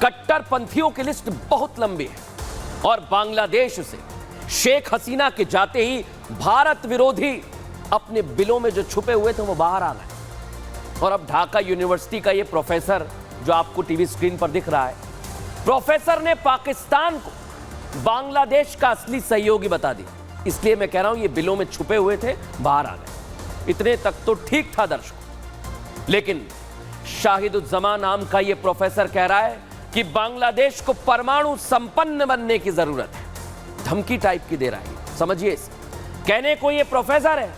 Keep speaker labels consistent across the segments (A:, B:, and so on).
A: कट्टरपंथियों की लिस्ट बहुत लंबी है और बांग्लादेश से शेख हसीना के जाते ही भारत विरोधी अपने बिलों में जो छुपे हुए थे वो बाहर आ गए। और अब ढाका यूनिवर्सिटी का ये प्रोफेसर जो आपको टीवी स्क्रीन पर दिख रहा है, प्रोफेसर ने पाकिस्तान को बांग्लादेश का असली सहयोगी बता दिया। इसलिए मैं कह रहा हूं ये बिलों में छुपे हुए थे, बाहर आ गए। इतने तक तो ठीक था दर्शकों, लेकिन शाहिदुज्जमा नाम का ये प्रोफेसर कह रहा है कि बांग्लादेश को परमाणु संपन्न बनने की जरूरत है। धमकी टाइप की दे रहा है, समझिए इसे। कहने को ये प्रोफेसर है,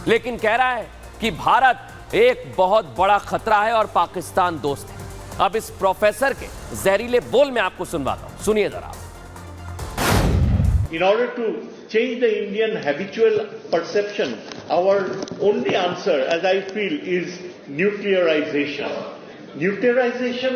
A: लेकिन कह रहा है कि भारत एक बहुत बड़ा खतरा है और पाकिस्तान दोस्त है। अब इस प्रोफेसर के जहरीले बोल में आपको सुनवाता हूं, सुनिए जरा।
B: In order to change the Indian habitual perception, our only answer, as I feel, is nuclearization. Nuclearization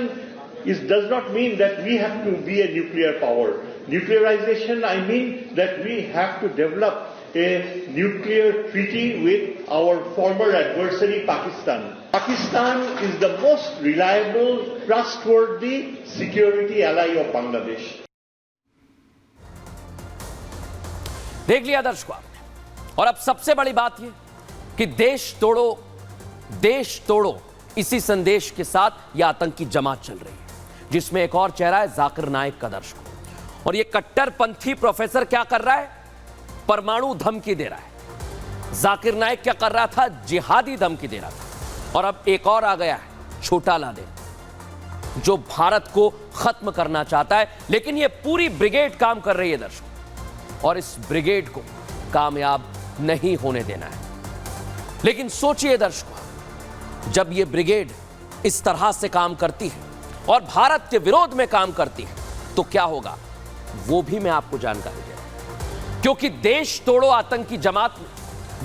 B: does not mean that we have to be a nuclear power. Nuclearization, I mean that we have to develop a nuclear treaty with our former adversary, Pakistan. Pakistan is the most reliable, trustworthy security ally of Bangladesh.
A: देख लिया दर्शकों आपने। और अब सबसे बड़ी बात यह कि देश तोड़ो इसी संदेश के साथ यह आतंकी जमात चल रही है, जिसमें एक और चेहरा है जाकिर नाइक का दर्शकों। और यह कट्टरपंथी प्रोफेसर क्या कर रहा है? परमाणु धमकी दे रहा है। जाकिर नाइक क्या कर रहा था? जिहादी धमकी दे रहा था। और अब एक और आ गया है, छोटा लादेन, जो भारत को खत्म करना चाहता है। लेकिन यह पूरी ब्रिगेड काम कर रही है दर्शकों, और इस ब्रिगेड को कामयाब नहीं होने देना है। लेकिन सोचिए दर्शकों, जब यह ब्रिगेड इस तरह से काम करती है और भारत के विरोध में काम करती है तो क्या होगा, वो भी मैं आपको जानकारी दे रहा हूं। क्योंकि देश तोड़ो आतंकी जमात में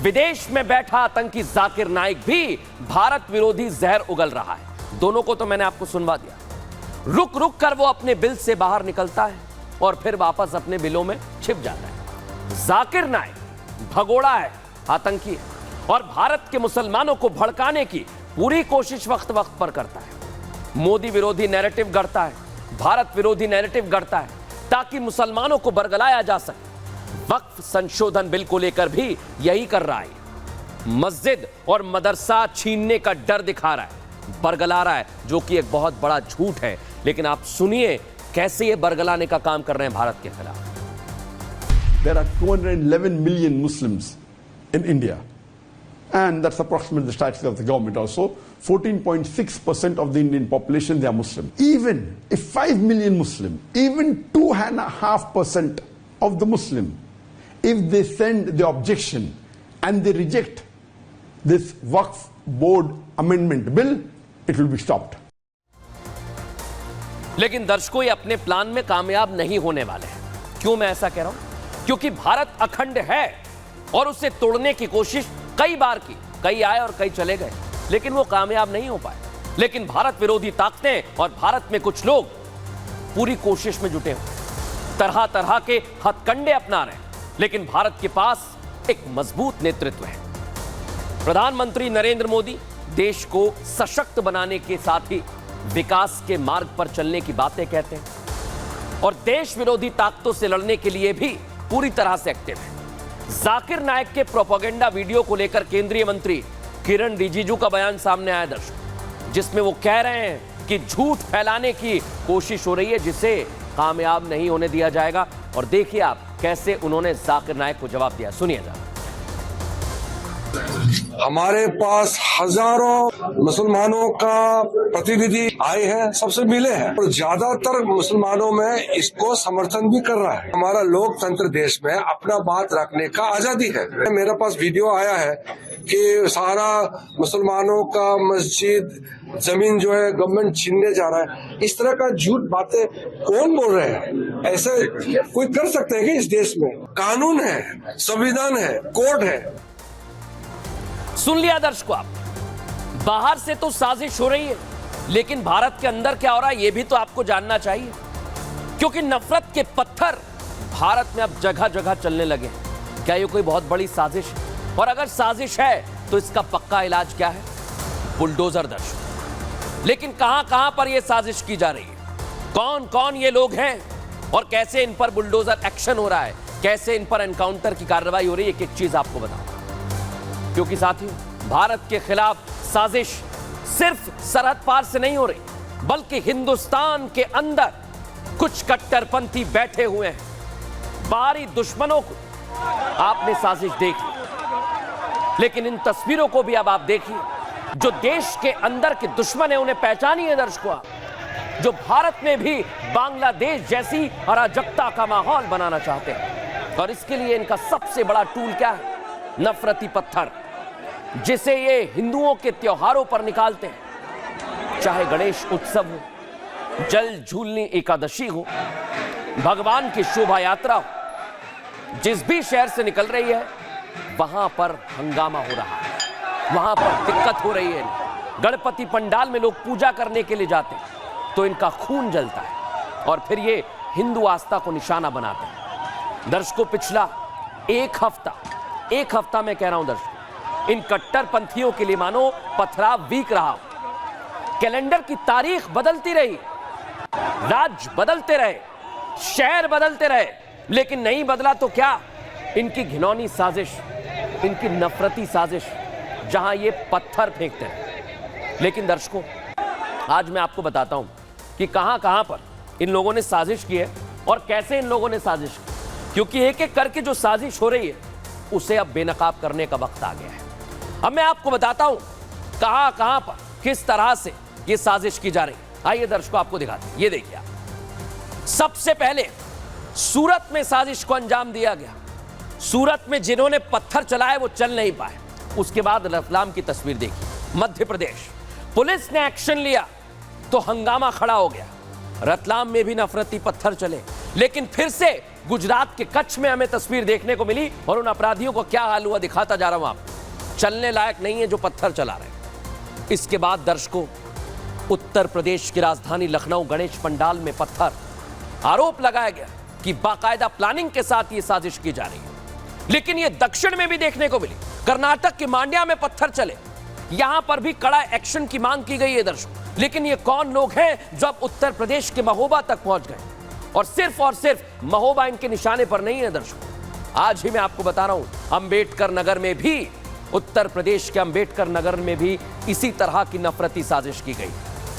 A: विदेश में बैठा आतंकी जाकिर नाइक भी भारत विरोधी जहर उगल रहा है। दोनों को तो मैंने आपको सुनवा दिया। रुक रुक कर वो अपने बिल से बाहर निकलता है और फिर वापस अपने बिलों में छिप जाता है। जाकिर नाइक भगोड़ा है, आतंकी है, और भारत के मुसलमानों को भड़काने की पूरी कोशिश वक्त वक्त पर करता है। मोदी विरोधी नैरेटिव गढ़ता है, भारत विरोधी नैरेटिव गढ़ता है, ताकि मुसलमानों को बरगलाया जा सके। वक्फ संशोधन बिल को लेकर भी यही कर रहा है। मस्जिद और मदरसा छीनने का डर दिखा रहा है, बरगला रहा है, जो कि एक बहुत बड़ा झूठ है। लेकिन आप सुनिए कैसे ये बरगलाने का काम कर रहे हैं भारत के खिलाफ।
C: There are 211 million Muslims in India, and that's approximately the statistics of the government also. 14.6% of the Indian population, they are Muslim. Even if 5 million Muslim, even 2.5% of the Muslim, if they send the objection and they reject this Waqf Board amendment bill, it will be stopped.
A: लेकिन दर्शकों, ये अपने plan में कामयाब नहीं होने वाले हैं। क्यों मैं ऐसा कह रहा हूं? क्योंकि भारत अखंड है और उसे तोड़ने की कोशिश कई बार की, कई आए और कई चले गए, लेकिन वो कामयाब नहीं हो पाए। लेकिन भारत विरोधी ताकतें और भारत में कुछ लोग पूरी कोशिश में जुटे हुए, तरह तरह के हथकंडे अपना रहे हैं। लेकिन भारत के पास एक मजबूत नेतृत्व है। प्रधानमंत्री नरेंद्र मोदी देश को सशक्त बनाने के साथ ही विकास के मार्ग पर चलने की बातें कहते हैं और देश विरोधी ताकतों से लड़ने के लिए भी पूरी तरह से एक्टिव है। जाकिर नाइक के प्रोपेगेंडा वीडियो को लेकर केंद्रीय मंत्री किरण रिजिजू का बयान सामने आया दर्शकों, जिसमें वो कह रहे हैं कि झूठ फैलाने की कोशिश हो रही है, जिसे कामयाब नहीं होने दिया जाएगा। और देखिए आप कैसे उन्होंने जाकिर नाइक को जवाब दिया, सुनिए जरा।
D: हमारे पास हजारों मुसलमानों का प्रतिनिधि आए हैं, सबसे मिले हैं और ज्यादातर मुसलमानों में इसको समर्थन भी कर रहा है। हमारा लोकतंत्र देश में अपना बात रखने का आजादी है। मेरे पास वीडियो आया है कि सारा मुसलमानों का मस्जिद, जमीन जो है गवर्नमेंट छीनने जा रहा है। इस तरह का झूठ बातें कौन बोल रहे हैं? ऐसे कोई कर सकते हैं कि इस देश में कानून है, संविधान है, कोर्ट है।
A: सुन लिया दर्शकों आप, बाहर से तो साजिश हो रही है, लेकिन भारत के अंदर क्या हो रहा है ये भी तो आपको जानना चाहिए। क्योंकि नफरत के पत्थर भारत में अब जगह जगह चलने लगे हैं। क्या ये कोई बहुत बड़ी साजिश है? और अगर साजिश है तो इसका पक्का इलाज क्या है? बुलडोजर दर्शकों। लेकिन कहां कहां पर यह साजिश की जा रही है? कौन कौन ये लोग हैं और कैसे इन पर बुलडोजर एक्शन हो रहा है, कैसे इन पर एनकाउंटर की कार्रवाई हो रही है, एक एक चीज आपको बताऊंगा। क्योंकि साथियों, भारत के खिलाफ साजिश सिर्फ सरहद पार से नहीं हो रही, बल्कि हिंदुस्तान के अंदर कुछ कट्टरपंथी बैठे हुए हैं। बाहरी दुश्मनों को आपने साजिश देख ली, लेकिन इन तस्वीरों को भी अब आप देखिए। जो देश के अंदर के दुश्मन है उन्हें पहचानिए दर्शकों, जो भारत में भी बांग्लादेश जैसी अराजकता का माहौल बनाना चाहते हैं। और इसके लिए इनका सबसे बड़ा टूल क्या है? नफरती पत्थर, जिसे ये हिंदुओं के त्योहारों पर निकालते हैं। चाहे गणेश उत्सव हो, जल झूलनी एकादशी हो, भगवान की शोभा यात्रा हो, जिस भी शहर से निकल रही है वहां पर हंगामा हो रहा है, वहां पर दिक्कत हो रही है। गणपति पंडाल में लोग पूजा करने के लिए जाते हैं तो इनका खून जलता है और फिर ये हिंदू आस्था को निशाना बनाते हैं। दर्शकों, पिछला एक हफ्ता मैं कह रहा हूं दर्शकों, इन कट्टरपंथियों के लिए मानो पथराव वीक रहा। कैलेंडर की तारीख बदलती रही, राज्य बदलते रहे, शहर बदलते रहे, लेकिन नहीं बदला तो क्या? इनकी घिनौनी साजिश, इनकी नफरती साजिश, जहां ये पत्थर फेंकते हैं। लेकिन दर्शकों, आज मैं आपको बताता हूं कि कहां कहां पर इन लोगों ने साजिश की है और कैसे इन लोगों ने साजिश की, क्योंकि एक एक करके जो साजिश हो रही है उसे अब बेनकाब करने का वक्त आ गया है। अब मैं आपको बताता हूं कहां कहां पर किस तरह से ये साजिश की जा रही है। आइए दर्शकों, आपको दिखाते हैं। ये देखिए, सबसे पहले सूरत में साजिश को अंजाम दिया गया। सूरत में जिन्होंने पत्थर चलाए वो चल नहीं पाए। उसके बाद रतलाम की तस्वीर देखिए। मध्य प्रदेश पुलिस ने एक्शन लिया तो हंगामा खड़ा हो गया। रतलाम में भी नफरती पत्थर चले, लेकिन फिर से गुजरात के कच्छ में हमें तस्वीर देखने को मिली और उन अपराधियों को क्या हाल हुआ दिखाता जा रहा हूं आपको। चलने लायक नहीं है जो पत्थर चला रहे हैं। इसके बाद दर्शकों, उत्तर प्रदेश की राजधानी लखनऊ गणेश पंडाल में पत्थर, आरोप लगाया गया कि बाकायदा प्लानिंग के साथ यह साजिश की जा रही है। लेकिन यह दक्षिण में भी देखने को मिली। कर्नाटक के मांड्या में पत्थर चले, यहां पर भी कड़ा एक्शन की मांग की गई है दर्शकों। लेकिन ये कौन लोग हैं जो अब उत्तर प्रदेश के महोबा तक पहुंच गए? और सिर्फ महोबा इनके निशाने पर नहीं है दर्शकों। आज ही मैं आपको बता रहा हूं, अंबेडकर नगर में भी, उत्तर प्रदेश के अंबेडकर नगर में भी इसी तरह की नफरती साजिश की गई।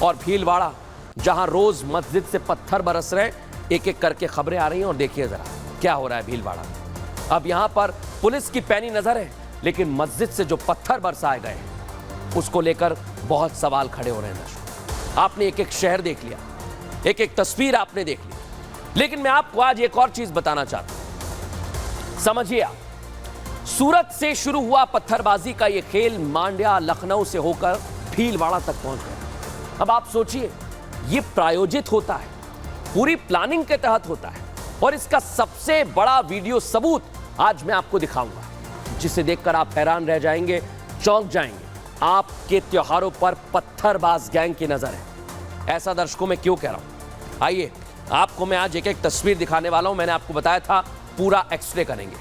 A: और भीलवाड़ा, जहां रोज मस्जिद से पत्थर बरस रहे, एक एक करके खबरें आ रही हैं और देखिए जरा क्या हो रहा है भीलवाड़ा में। अब यहां पर पुलिस की पैनी नजर है, लेकिन मस्जिद से जो पत्थर बरसाए गए उसको लेकर बहुत सवाल खड़े हो रहे हैं दर्शकों। आपने एक एक शहर देख लिया, एक एक तस्वीर आपने देख ली, लेकिन मैं आपको आज एक और चीज बताना चाहता हूं। समझिए, सूरत से शुरू हुआ पत्थरबाजी का यह खेल मांड्या, लखनऊ से होकर भीलवाड़ा तक पहुंच गया। अब आप सोचिए, यह प्रायोजित होता है, पूरी प्लानिंग के तहत होता है, और इसका सबसे बड़ा वीडियो सबूत आज मैं आपको दिखाऊंगा, जिसे देखकर आप हैरान रह जाएंगे, चौंक जाएंगे। आपके त्योहारों पर पत्थरबाज गैंग की नजर है। ऐसा दर्शकों मैं क्यों कह रहा हूं? आइए आपको मैं आज एक एक तस्वीर दिखाने वाला हूं। मैंने आपको बताया था पूरा एक्सरे करेंगे।